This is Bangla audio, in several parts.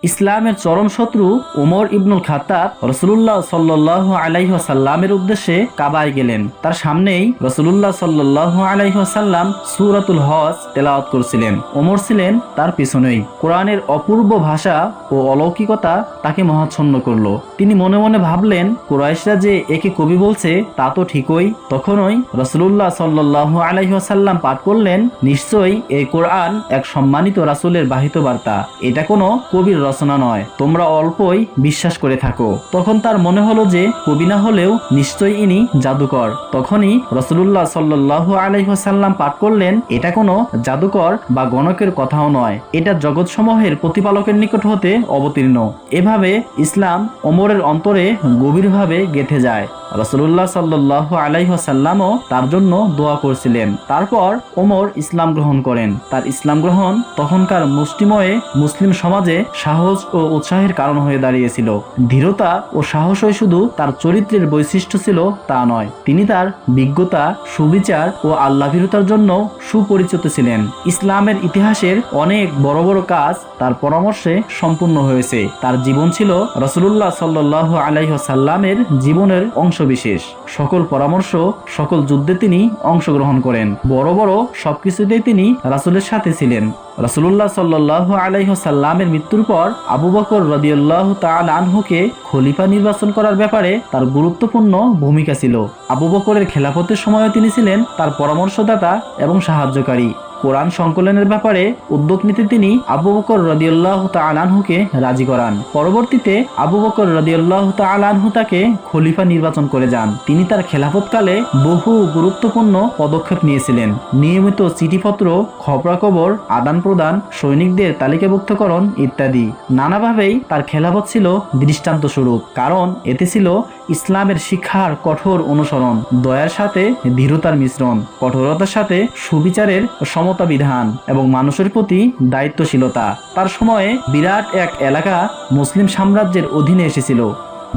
ইসলামের চরম শত্রু উমর ইবনুল খাত্তাব রাসূলুল্লাহ সাল্লাল্লাহু আলাইহি ওয়াসাল্লামের উদ্দেশ্যে কাবায় গেলেন। তার সামনেই রাসূলুল্লাহ সাল্লাল্লাহু আলাইহি ওয়াসাল্লাম সূরাতুল হজ তেলাওয়াত করছিলেন। ওমর ছিলেন তার পিছনেই। কোরআনের অপূর্ব ভাষা ও অলৌকিকতা তাকে মহাচ্ছন্ন করলো। তিনি মনে মনে ভাবলেন, কুরাইশরা যে একে কবি বলছে তা তো ঠিকই। তখনই রাসূলুল্লাহ সাল্লাল্লাহু আলাইহি ওয়াসাল্লাম পাঠ করলেন, নিশ্চয়ই এই কোরআন এক সম্মানিত রাসূলের বাহিত বার্তা। এটা কোনো কবির রচনা নয়, তোমরা অল্পই বিশ্বাস করে থাকো। তখন তার মনে হলো যে কবি না হলেও নিশ্চয়ই ইনি জাদুকর। তখনই রাসূলুল্লাহ সাল্লাল্লাহু আলাইহি ওয়াসাল্লাম পাঠ করলেন, এটা কোনো জাদুকর বা গণকের কথাও নয়, এটা জগৎসমূহের প্রতিপালকের নিকট হতে অবতীর্ণ। এভাবে ইসলাম ওমরের অন্তরে গভীরভাবে গেঁথে যায়। রাসূলুল্লাহ সাল্লাল্লাহু আলাইহি ওয়াসাল্লামও তার জন্য দোয়া করছিলেন। তারপর ওমর ইসলাম গ্রহণ করেন। তার ইসলাম গ্রহণ তখনকার মুষ্টিময়ে মুসলিম সমাজে সাহস ও উৎসাহের কারণ হয়ে দাঁড়িয়েছিল। দৃঢ়তা ও সাহসই শুধু তার চরিত্রের বৈশিষ্ট্য ছিল তা নয়, তিনি তার বিজ্ঞতা, সুবিচার ও আল্লাহভীরতার জন্য সুপরিচিত ছিলেন। ইসলামের ইতিহাসের অনেক বড় বড় কাজ তার পরামর্শে সম্পূর্ণ হয়েছে। তার জীবন ছিল রাসূলুল্লাহ সাল্লাল্লাহু আলাইহি ওয়াসাল্লামের জীবনের অংশবিশেষ। সকল পরামর্শ, সকল যুদ্ধে তিনি অংশগ্রহণ করেন। বড় বড় সবকিছুতেই তিনি রাসূলের সাথে ছিলেন। রাসূলুল্লাহ সাল্লাল্লাহু আলাইহি ওয়াসাল্লামের মৃত্যুর পর আবু বকর রাদিয়াল্লাহু তাআলা আনহুকে খলিফা নির্বাচন করার ব্যাপারে তার গুরুত্বপূর্ণ ভূমিকা ছিল। আবু বকরের খেলাফতের সময়ও তিনি ছিলেন তার পরামর্শদাতা এবং সাহায্যকারী। কোরআন সংকলনের ব্যাপারে উদ্যোগ নিতে তিনি আবু বকর রাদিয়াল্লাহু তাআলা আনহুকে রাজি করান। পরবর্তীতে আবু বকর রাদিয়াল্লাহু তাআলা আনহু তাকে খলিফা নির্বাচন করে যান। তিনি তার খেলাফতকালে বহু গুরুত্বপূর্ণ পদক্ষেপ নিয়েছিলেন। নিয়মিত চিঠিপত্র, খবরাখবর আদান প্রদান, সৈনিকদের তালিকাভুক্তকরণ ইত্যাদি। নানাভাবেই তার খেলাফত ছিল দৃষ্টান্ত স্বরূপ, কারণ এতে ছিল ইসলামের শিক্ষার কঠোর অনুসরণ, দয়ার সাথে দৃঢ়তার মিশ্রণ, কঠোরতার সাথে সুবিচারের সমতা বিধান এবং মানুষের প্রতি দায়িত্বশীলতা। তার সময়ে বিরাট এক এলাকা মুসলিম সাম্রাজ্যের অধীনে এসেছিল।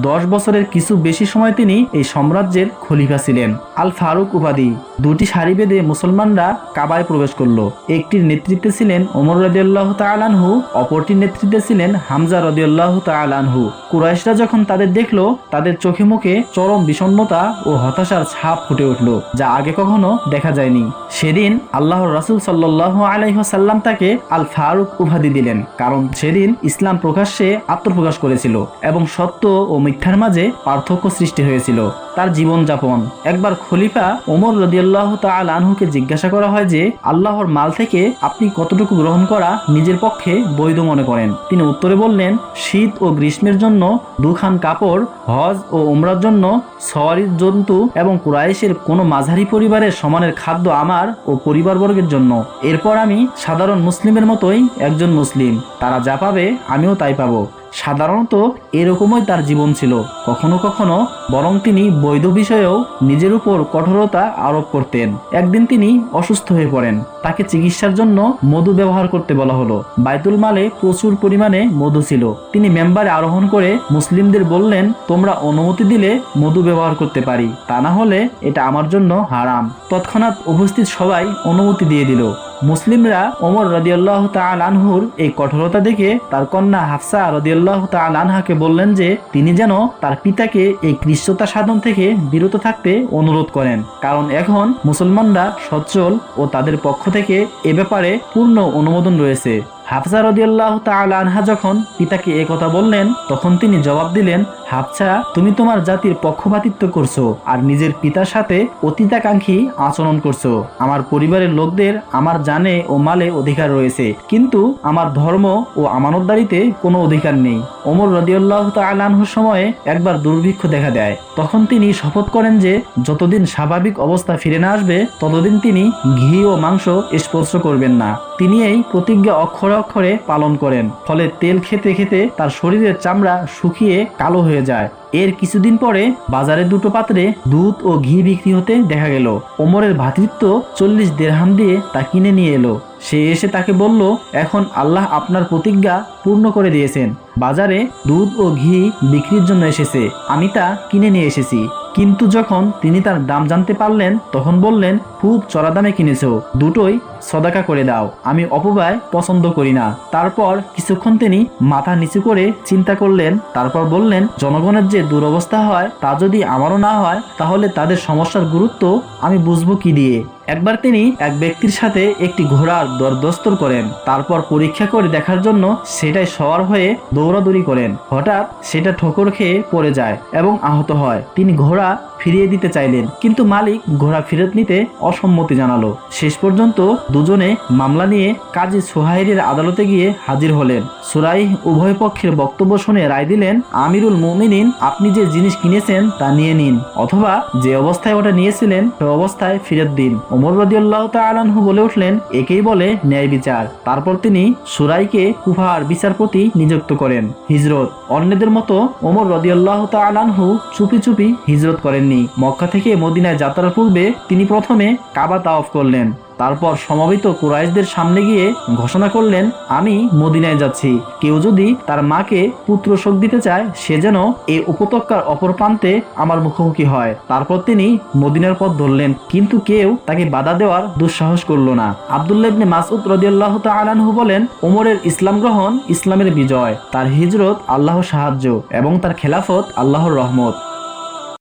10 বছরের কিছু বেশি সময় তিনি এই সাম্রাজ্যের খলিফা ছিলেন। আল ফারুক উপাধি। দুটি সারি বেঁধে মুসলমানরা কাবায় প্রবেশ করলো। একটির নেতৃত্বে ছিলেন ওমর রাদিয়াল্লাহু তাআলা আনহু, অপরটির নেতৃত্বে ছিলেন হামজা রাদিয়াল্লাহু তাআলা আনহু। কুরাইশরা যখন তাদের দেখলো, তাদের চোখে মুখে চরম বিষণ্ণতা ও হতাশার ছাপ ফুটে উঠলো, যা আগে কখনো দেখা যায়নি। সেদিন আল্লাহর রাসূল সাল্লাল্লাহু আলাইহি ওয়াসাল্লাম তাকে আল ফারুক উপাধি দিলেন, কারণ সেদিন ইসলাম প্রকাশ্যে আত্মপ্রকাশ করেছিল এবং সত্য ও মিথ্যার মাঝে পার্থক্য সৃষ্টি হয়েছিল। তার জীবনযাপন। একবার খলিফা ওমর রাদিয়াল্লাহু তাআলা আনহুকে জিজ্ঞাসা করা হয় যে, আল্লাহর মাল থেকে আপনি কতটুকু গ্রহণ করা নিজের পক্ষে বৈধ মনে করেন? তিনি উত্তরে বললেন, শীত ও গ্রীষ্মের জন্য 2 খান কাপড়, হজ ও উমরার জন্য সওয়ারির জন্তু এবং কুরাইশের কোনো মাঝারি পরিবারের সমানের খাদ্য আমার ও পরিবারবর্গের জন্য। এরপর আমি সাধারণ মুসলিমের মতোই একজন মুসলিম, তারা যা পাবে আমিও তাই পাবো। সাধারণত এরকমই তার জীবন ছিল। কখনো কখনো বরং তিনি বৈধ বিষয়েও নিজের উপর কঠোরতা আরোপ করতেন। একদিন তিনি অসুস্থ হয়ে পড়েন। তাকে চিকিৎসার জন্য মধু ব্যবহার করতে বলা হলো। বাইতুল মালে প্রচুর পরিমাণে মধু ছিল। তিনি মেম্বারে আরোহণ করে মুসলিমদের বললেন, তোমরা অনুমতি দিলে মধু ব্যবহার করতে পারি, তা না হলে এটা আমার জন্য হারাম। তৎক্ষণাৎ উপস্থিত সবাই অনুমতি দিয়ে দিল। মুসলিমরা ওমর রাদিয়াল্লাহু তাআলা আনহুর এই কঠোরতা দেখে তার কন্যা হাফসা রাদিয়াল্লাহু তাআলা আনহাকে বললেন যে, তিনি যেন তার পিতাকে এই কৃষ্ণতা সাধন থেকে বিরত থাকতে অনুরোধ করেন, কারণ এখন মুসলমানরা সচ্ছল ও তাদের পক্ষ থেকে এ ব্যাপারে পূর্ণ অনুমোদন রয়েছে। হাফসা রাদিয়াল্লাহু তাআলা আনহা যখন পিতাকে একথা বললেন, তখন তিনি জবাব দিলেন, হাফসা, তুমি তোমার জাতির পক্ষপাতিত্ব করছো আর নিজের পিতার সাথে অতীতাকাঙ্ক্ষী আচরণ করছো। আমার পরিবারের লোকদের আমার জানে ও মালে অধিকার রয়েছে, কিন্তু আমার ধর্ম ও আমানতদারিতে কোনো অধিকার নেই। ওমর রাদিয়াল্লাহু তাআলা আনহুর সময়ে একবার দুর্ভিক্ষ দেখা দেয়। তখন তিনি শপথ করেন যে যতদিন স্বাভাবিক অবস্থা ফিরে না আসবে ততদিন তিনি ঘি ও মাংস স্পর্শ করবেন না। তিনি এই প্রতিজ্ঞা অক্ষরে অক্ষরে পালন করেন। ফলে তেল খেতে খেতে তার শরীরের চামড়া শুকিয়ে কালো হয়ে যায়। এর কিছুদিন পরে বাজারে 2 পাত্রে দুধ ও ঘি বিক্রি হতে দেখা গেল। ওমরের ভ্রাতৃত্ব 40 দিরহাম দিয়ে তা কিনে নিয়ে এলো। সে এসে তাকে বলল, এখন আল্লাহ আপনার প্রতিজ্ঞা পূর্ণ করে দিয়েছেন। বাজারে দুধ ও ঘি বিক্রির জন্য এসেছে, আমি তা কিনে নিয়ে এসেছি। কিন্তু যখন তিনি তার দাম জানতে পারলেন, তখন বললেন, খুব চড়া দামে কিনেছো, দুটোই সদাকা করে দাও, আমি অপব্যয় পছন্দ করি না। তারপর কিছুক্ষণ তিনি মাথা নিচু করে চিন্তা করলেন, তারপর বললেন, জনগণের যে দুরবস্থা হয় তা যদি আমারও না হয় তাহলে তাদের সমস্যার গুরুত্ব আমি বুঝবো কি দিয়ে। একবার তিনি এক ব্যক্তির সাথে একটি ঘোড়ার দরদস্তর করেন, তারপর পরীক্ষা করে দেখার জন্য সেটাই সওয়ার হয়ে দৌড়াদৌড়ি করেন। হঠাৎ সেটা ঠোকর খেয়ে পড়ে যায় এবং আহত হয়। তিনি ঘোড়া ফিরিয়ে দিতে চাইলেন, কিন্তু মালিক ঘোড়া ফেরত নিতে অসম্মতি জানালো। শেষ পর্যন্ত দুজনে মামলা নিয়ে কাজী সুহাইরের আদালতে গিয়ে হাজির হলেন। সুরাইহ উভয় পক্ষের বক্তব্য শুনে রায় দিলেন, আমিরুল মুমিনিন, আপনি যে জিনিস কিনেছেন তা নিয়ে নিন, অথবা যে অবস্থায় ওটা নিয়েছিলেন সে অবস্থায় ফেরত দিন। ওমর রাদিয়াল্লাহু তাআলা আনহু বলে উঠলেন, একেই বলে ন্যায় বিচার। তারপর তিনি সুরাইকে কুফার বিচারপতি নিযুক্ত করেন। হিজরত। অন্যদের মতো ওমর রাদিয়াল্লাহু তাআলা আনহু চুপি চুপি হিজরত করেননি। মক্কা থেকে মদিনায় যাত্রার পূর্বে তিনি প্রথমে কাবা তাওয়াফ করলেন, তারপর সমবেত কুরাইশদের সামনে গিয়ে ঘোষণা করলেন, আমি মদিনায় যাচ্ছি। কেউ যদি তার মাকে পুত্র শোক দিতে চায় সে যেন এই উপত্যকার অপর প্রান্তে আমার মুখোমুখি হয়। তারপর তিনি মদিনার পথ ধরলেন, কিন্তু কেউ তাকে বাধা দেওয়ার দুঃসাহস করল না। আব্দুল্লাহ ইবনে মাসউদ রাদিয়াল্লাহু তাআলা আনহু বলেন, ওমরের ইসলাম গ্রহণ ইসলামের বিজয়, তার হিজরত আল্লাহর সাহায্য এবং তার খেলাফত আল্লাহর রহমত।